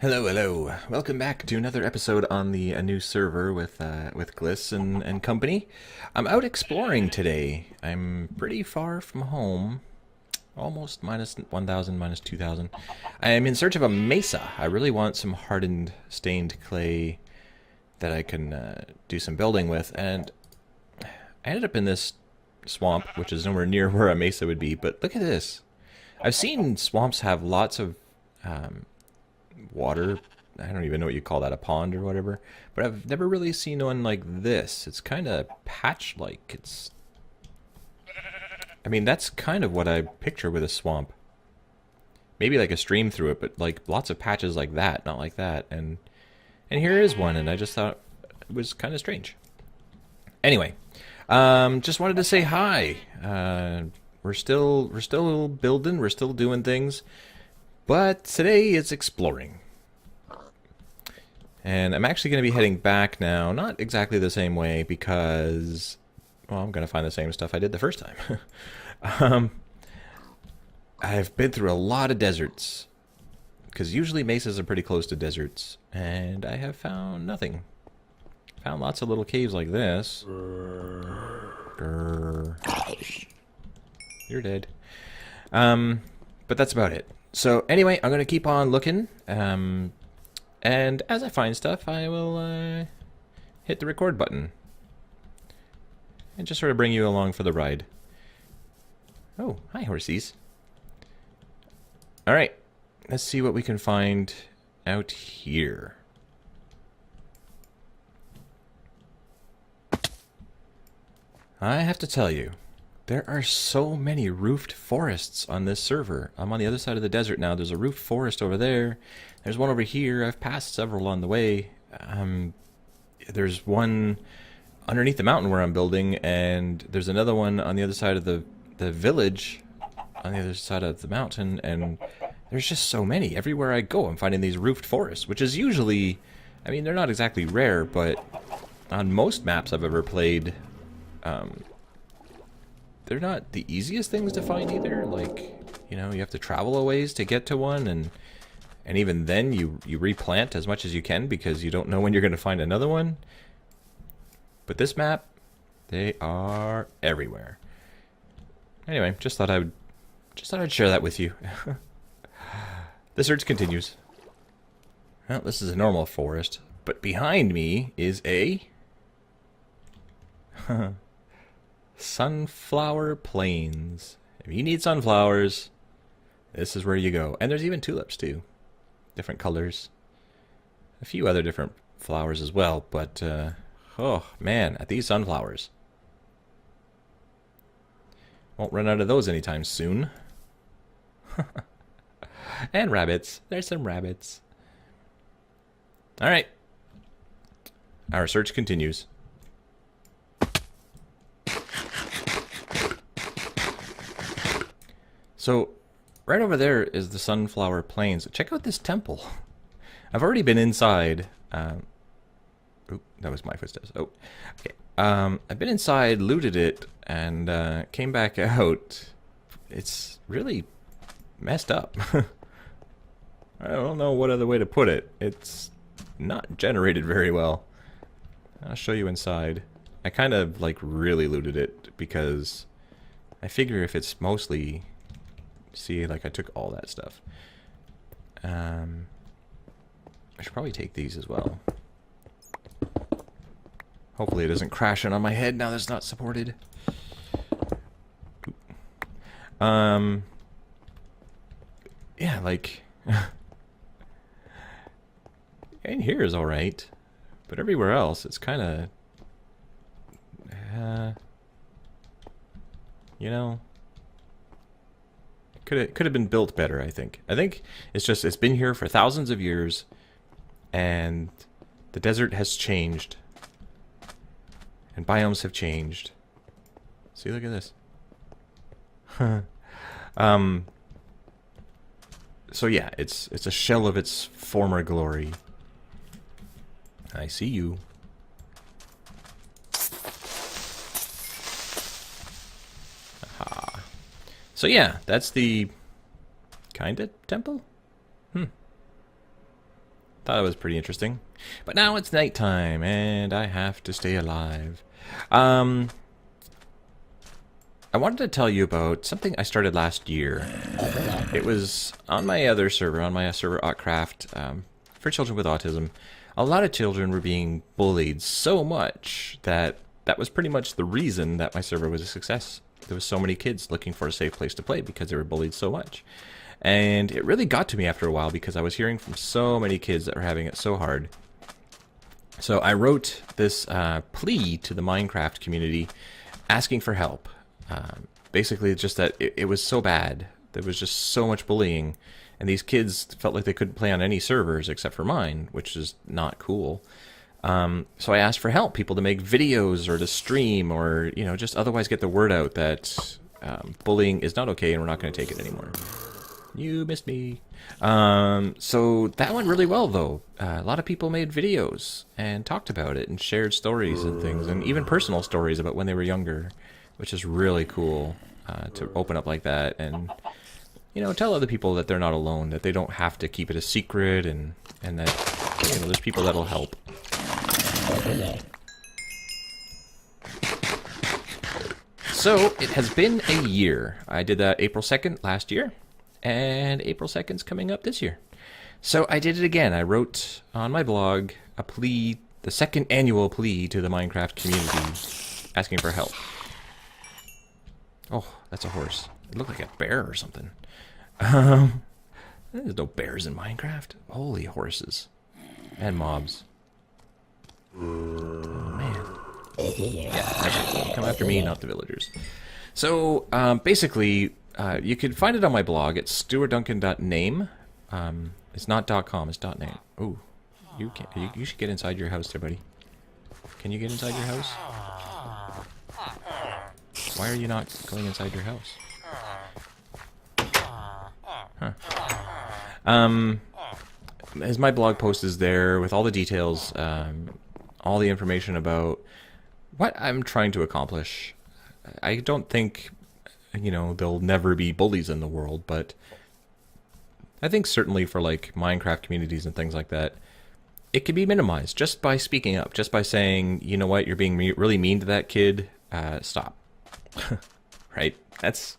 Hello, hello. Welcome back to another episode on the a new server with Gliss and company. I'm out exploring today. I'm pretty far from home, almost minus 1,000, minus 2,000. I am in search of a mesa. I really want some hardened, stained clay that I can do some building with, and I ended up in this swamp, which is nowhere near where a mesa would be. But look at this. I've seen swamps have lots of water. I don't even know what you call that, a pond or whatever. But I've never really seen one like this. It's kind of patch-like. I mean, that's kind of what I picture with a swamp. Maybe like a stream through it, but like lots of patches like that, not like that. And here is one, and I just thought it was kind of strange. Anyway, just wanted to say hi. We're still building, we're still doing things. But today is exploring. And I'm actually going to be heading back now. Not exactly the same way because, well, I'm going to find the same stuff I did the first time. I've been through a lot of deserts. Because usually mesas are pretty close to deserts. And I have found nothing. Found lots of little caves like this. Grr. You're dead. But that's about it. So anyway, I'm going to keep on looking, and as I find stuff, I will hit the record button and just sort of bring you along for the ride. Oh, hi horsies. Alright, let's see what we can find out here. I have to tell you, there are so many roofed forests on this server. I'm on the other side of the desert now. There's a roofed forest over there. There's one over here. I've passed several on the way. There's one underneath the mountain where I'm building, and there's another one on the other side of the village, on the other side of the mountain, and there's just so many. Everywhere I go, I'm finding these roofed forests, which is usually, I mean, they're not exactly rare, but on most maps I've ever played, they're not the easiest things to find either. Like, you know, you have to travel a ways to get to one, and even then you replant as much as you can because you don't know when you're going to find another one. But this map, they are everywhere. Anyway, just thought I'd share that with you. The search continues. Well, this is a normal forest, but behind me is a sunflower plains. If you need sunflowers, this is where you go. And there's even tulips too. Different colors. A few other different flowers as well, but oh man, at these sunflowers. Won't run out of those anytime soon. And rabbits. There's some rabbits. Alright. Our search continues. So, right over there is the Sunflower Plains. Check out this temple. I've already been inside. Oop, that was my footsteps. Oh, okay. I've been inside, looted it, and came back out. It's really messed up. I don't know what other way to put it. It's not generated very well. I'll show you inside. I kind of, like, really looted it because I figure if it's mostly... See, like, I took all that stuff. I should probably take these as well. Hopefully it doesn't crash in on my head now that it's not supported. Yeah, like... in here is alright. But everywhere else, it's kind of... you know... Could have been built better, I think. I think it's just, it's been here for thousands of years, and the desert has changed. And biomes have changed. See, look at this. So yeah, it's a shell of its former glory. I see you. Aha. So yeah, that's the kind of temple? Thought it was pretty interesting. But now it's nighttime, and I have to stay alive. I wanted to tell you about something I started last year. It was on my other server, on my server Autcraft, for children with autism. A lot of children were being bullied so much that was pretty much the reason that my server was a success. There was so many kids looking for a safe place to play because they were bullied so much. And it really got to me after a while because I was hearing from so many kids that were having it so hard. So I wrote this plea to the Minecraft community asking for help. Basically, just that it was so bad. There was just so much bullying. And these kids felt like they couldn't play on any servers except for mine, which is not cool. So I asked for help, people to make videos or to stream or, you know, just otherwise get the word out that bullying is not okay and we're not going to take it anymore. You missed me. So that went really well, though. A lot of people made videos and talked about it and shared stories and things, and even personal stories about when they were younger, which is really cool to open up like that and, you know, tell other people that they're not alone, that they don't have to keep it a secret, and that, you know, there's people that'll help. So it has been a year. I did that April 2nd last year, and April 2nd's coming up this year. So I did it again. I wrote on my blog a plea, the second annual plea to the Minecraft community, asking for help. Oh, that's a horse. It looked like a bear or something. There's no bears in Minecraft. Holy horses. And mobs. Oh, man. Yeah, come after me, not the villagers. So, basically, you can find it on my blog. It's stuartduncan.name. It's not .com, it's .name. Ooh, you should get inside your house there, buddy. Can you get inside your house? Why are you not going inside your house? Huh. As my blog post is there with all the details, all the information about what I'm trying to accomplish. I don't think, you know, there'll never be bullies in the world, but I think certainly for like Minecraft communities and things like that, it can be minimized just by speaking up, just by saying, you know what, you're being really mean to that kid, stop. Right? That's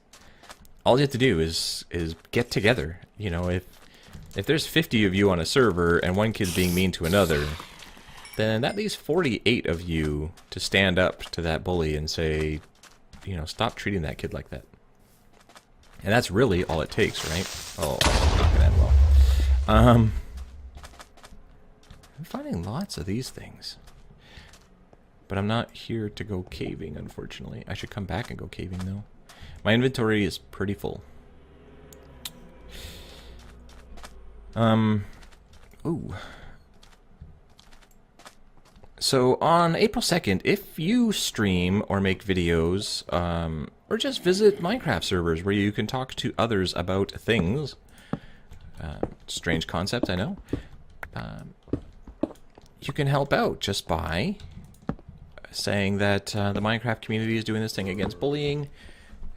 all you have to do is get together. You know, if there's 50 of you on a server and one kid's being mean to another, then that leaves 48 of you to stand up to that bully and say, you know, stop treating that kid like that. And that's really all it takes, right? Oh, not gonna end well. I'm finding lots of these things. But I'm not here to go caving, unfortunately. I should come back and go caving, though. My inventory is pretty full. Ooh. So on April 2nd, if you stream or make videos, or just visit Minecraft servers where you can talk to others about things, strange concept, I know, you can help out just by saying that the Minecraft community is doing this thing against bullying,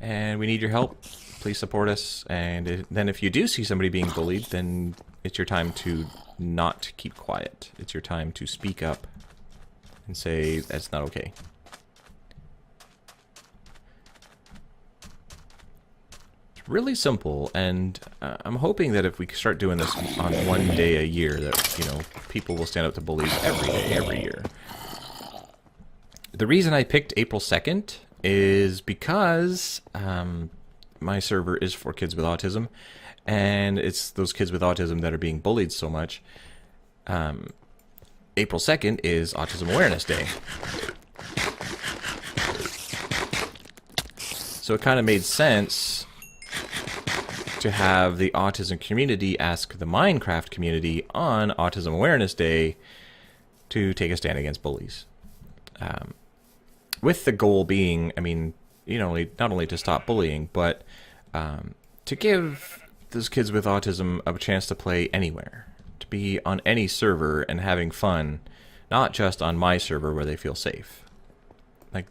and we need your help. Please support us. And then if you do see somebody being bullied, then it's your time to not keep quiet. It's your time to speak up and say, that's not okay. It's really simple, and I'm hoping that if we start doing this on one day a year, that, you know, people will stand up to bullies every day, every year. The reason I picked April 2nd is because my server is for kids with autism, and it's those kids with autism that are being bullied so much. April 2nd is Autism Awareness Day. So it kind of made sense to have the autism community ask the Minecraft community on Autism Awareness Day to take a stand against bullies. With the goal being, I mean, you know, not only to stop bullying, but to give those kids with autism a chance to play anywhere, to be on any server and having fun, not just on my server where they feel safe. Like,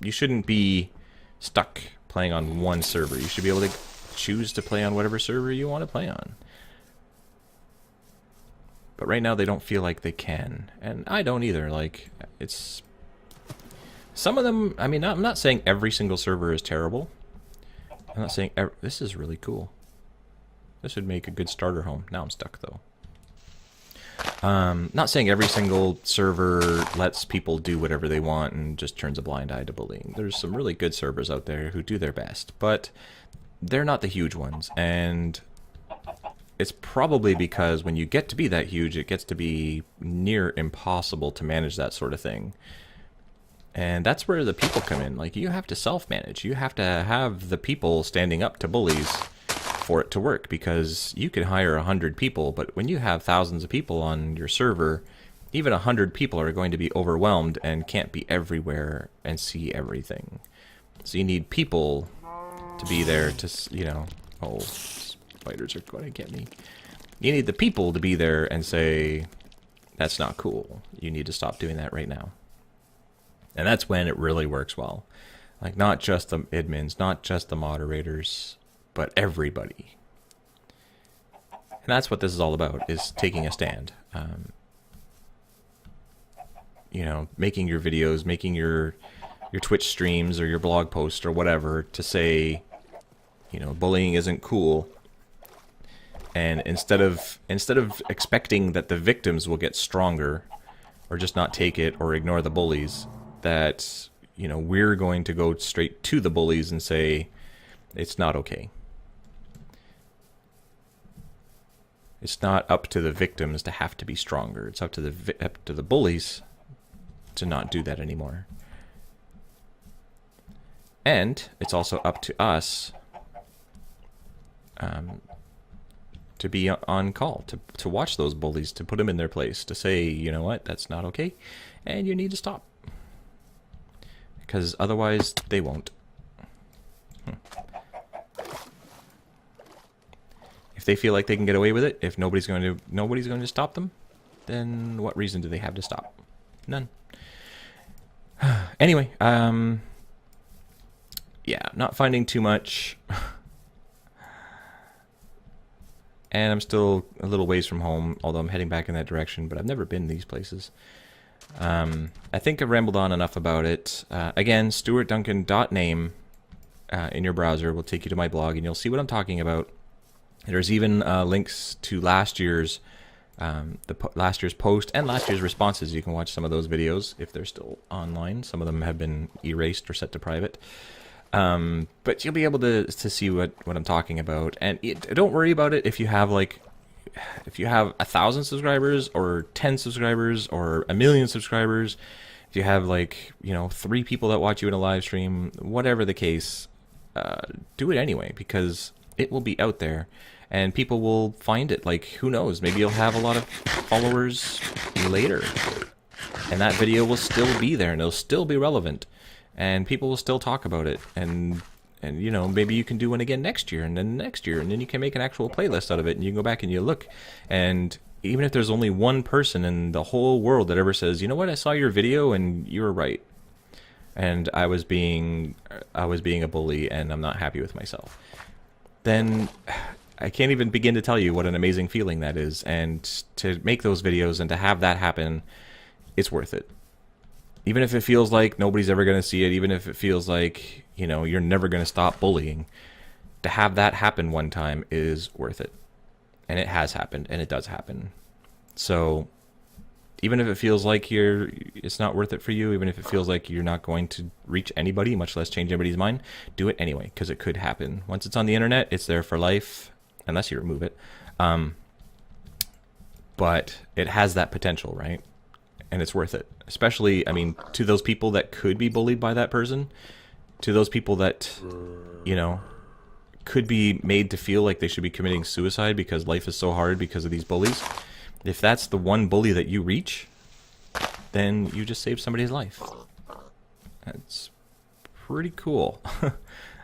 you shouldn't be stuck playing on one server. You should be able to choose to play on whatever server you want to play on. But right now they don't feel like they can. And I don't either. Like, it's... Some of them... I mean, I'm not saying every single server is terrible. I'm not saying... This is really cool. This would make a good starter home. Now I'm stuck, though. Not saying every single server lets people do whatever they want and just turns a blind eye to bullying. There's some really good servers out there who do their best, but they're not the huge ones. And it's probably because when you get to be that huge, it gets to be near impossible to manage that sort of thing. And that's where the people come in. Like, you have to self-manage. You have to have the people standing up to bullies for it to work, because you can hire 100 people, but when you have thousands of people on your server, even 100 people are going to be overwhelmed and can't be everywhere and see everything. So you need people to be there to, you know, oh, spiders are going to get me. You need the people to be there and say, that's not cool. You need to stop doing that right now. And that's when it really works well. Like, not just the admins, not just the moderators, but everybody. And that's what this is all about, is taking a stand. You know, making your videos, making your Twitch streams or your blog post or whatever to say, you know, bullying isn't cool. And instead of expecting that the victims will get stronger or just not take it or ignore the bullies, that, you know, we're going to go straight to the bullies and say, it's not okay. It's not up to the victims to have to be stronger. It's up to the bullies to not do that anymore. And it's also up to us to be on call, to watch those bullies, to put them in their place, to say, you know what, that's not okay, and you need to stop. Because otherwise, they won't. If they feel like they can get away with it, if nobody's going to stop them, then what reason do they have to stop? None. Anyway, yeah, not finding too much. And I'm still a little ways from home, although I'm heading back in that direction, but I've never been these places. I think I've rambled on enough about it. Again, stuartduncan.name in your browser will take you to my blog, and you'll see what I'm talking about. There's even links to last year's post and last year's responses. You can watch some of those videos if they're still online. Some of them have been erased or set to private. But you'll be able to see what I'm talking about. And don't worry about it if you have 1,000 subscribers or 10 subscribers or 1,000,000 subscribers. If you have 3 people that watch you in a live stream, whatever the case, do it anyway, because it will be out there. And people will find it. Like, who knows? Maybe you'll have a lot of followers later. And that video will still be there, and it'll still be relevant. And people will still talk about it. And you know, maybe you can do one again next year, and then next year. And then you can make an actual playlist out of it, and you can go back and you look. And even if there's only one person in the whole world that ever says, you know what, I saw your video, and you were right. And I was being a bully, and I'm not happy with myself. Then I can't even begin to tell you what an amazing feeling that is. And to make those videos and to have that happen, it's worth it. Even if it feels like nobody's ever going to see it, even if it feels like, you know, you're never going to stop bullying, to have that happen one time is worth it. And it has happened, and it does happen. So even if it feels like it's not worth it for you, even if it feels like you're not going to reach anybody, much less change anybody's mind, do it anyway, because it could happen. Once it's on the internet, it's there for life, unless you remove it. But it has that potential, right? And it's worth it. Especially, I mean, to those people that could be bullied by that person, to those people that, you know, could be made to feel like they should be committing suicide because life is so hard because of these bullies. If that's the one bully that you reach, then you just saved somebody's life. That's pretty cool. I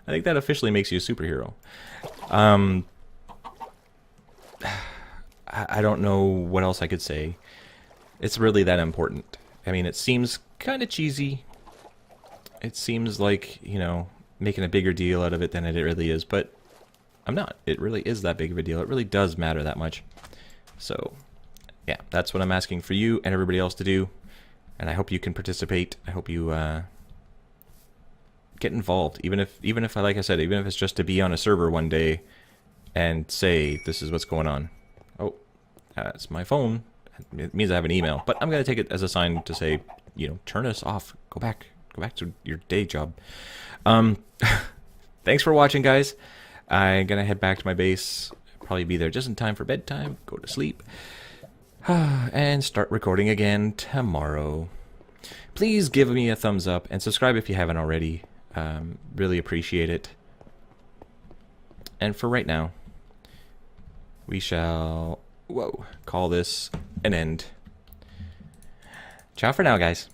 think that officially makes you a superhero. I don't know what else I could say. It's really that important. I mean, it seems kind of cheesy. It seems like, you know, making a bigger deal out of it than it really is, but I'm not. It really is that big of a deal. It really does matter that much. So, Yeah, that's what I'm asking for you and everybody else to do. And I hope you can participate. I hope you get involved, even if like I said, even if it's just to be on a server one day and say this is what's going on. Oh, that's my phone. It means I have an email, but I'm gonna take it as a sign to say, you know, turn us off. Go back to your day job. Thanks for watching, guys. I'm gonna head back to my base. Probably be there just in time for bedtime. Go to sleep. And start recording again tomorrow. Please give me a thumbs up and subscribe if you haven't already. Really appreciate it. And for right now, we shall call this an end. Ciao for now, guys.